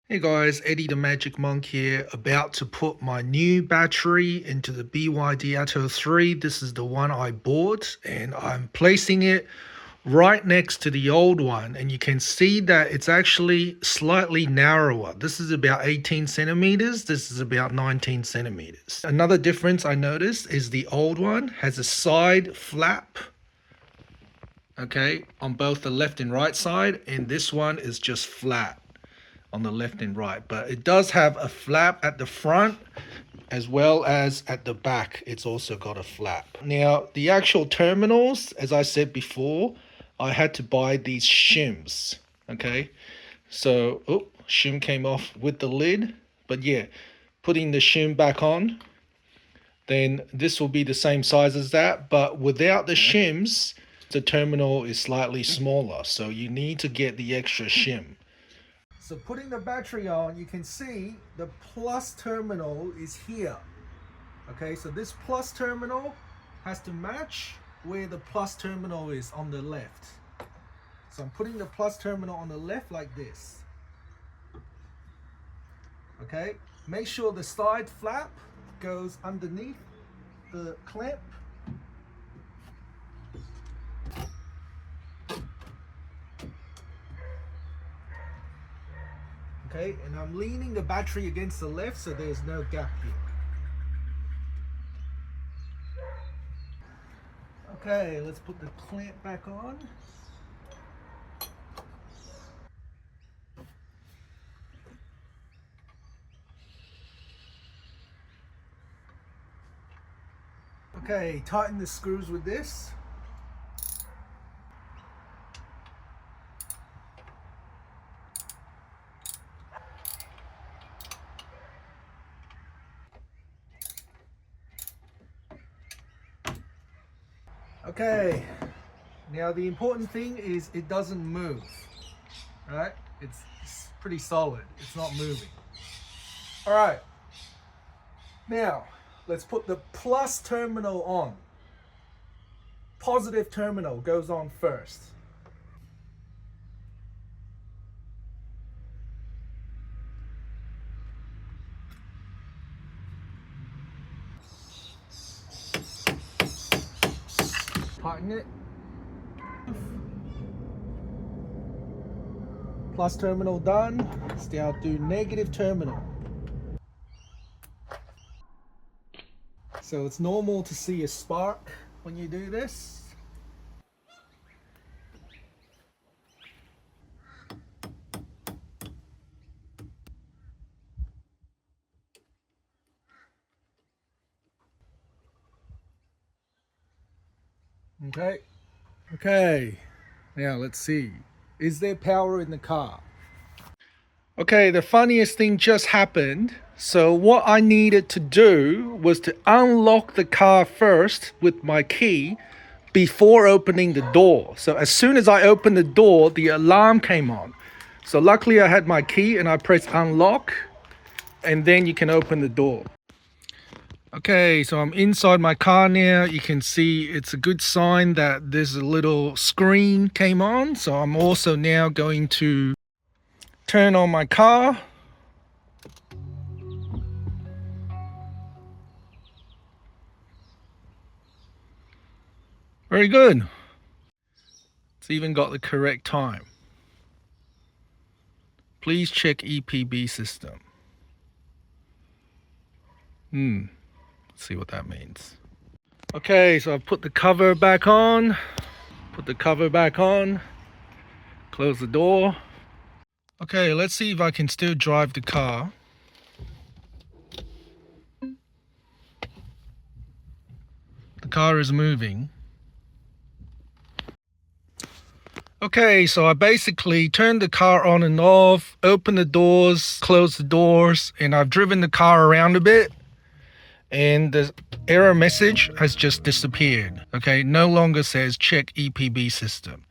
Hey guys, Eddie the Magic Monk here, about to put my new battery into the BYD Atto 3. This is the one I bought and I'm placing it right next to the old one, and you can see that it's actually slightly narrower. This is about 18 centimeters, this is about 19 centimeters. Another difference I noticed is the old one has a side flap, okay, on both the left and right side, and this one is just flat on the left and right, but it does have a flap at the front as well as at the back. It's also got a flap. Now the actual terminals, as I said before, I had to buy these shims. Okay, so shim came off with the lid, but yeah, putting the shim back on, then this will be the same size as that, but without the shims the terminal is slightly smaller, so you need to get the extra shim. So putting the battery on, you can see the plus terminal is here. Okay, so this plus terminal has to match where the plus terminal is on the left. So I'm putting the plus terminal on the left like this. Okay, make sure the side flap goes underneath the clamp. Okay, and I'm leaning the battery against the left so there's no gap here. Okay, let's put the clamp back on. Okay, tighten the screws with this. Okay, now the important thing is it doesn't move, right? It's pretty solid, it's not moving. All right, now let's put the plus terminal on. Positive terminal goes on first. Tighten it. Plus terminal done. Let's now do negative terminal. So it's normal to see a spark when you do this. Okay, now let's see. Is there power in the car? Okay, the funniest thing just happened. So what I needed to do was to unlock the car first with my key before opening the door. So as soon as I opened the door, the alarm came on. So luckily I had my key and I pressed unlock, and then you can open the door. Okay, so I'm inside my car now. You can see it's a good sign that there's a little screen came on. So I'm also now going to turn on my car. Very good. It's even got the correct time. Please check EPB system. Let's see what that means. Okay, so I've put the cover back on. Put the cover back on. Close the door. Okay, let's see if I can still drive the car. The car is moving. Okay, so I basically turned the car on and off, opened the doors, closed the doors, and I've driven the car around a bit. And the error message has just disappeared. Okay, no longer says check EPB system.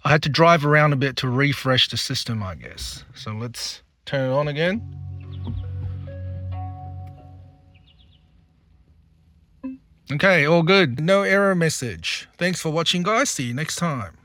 I had to drive around a bit to refresh the system, I guess. So let's turn it on again. Okay, all good. No error message. Thanks for watching, guys. See you next time.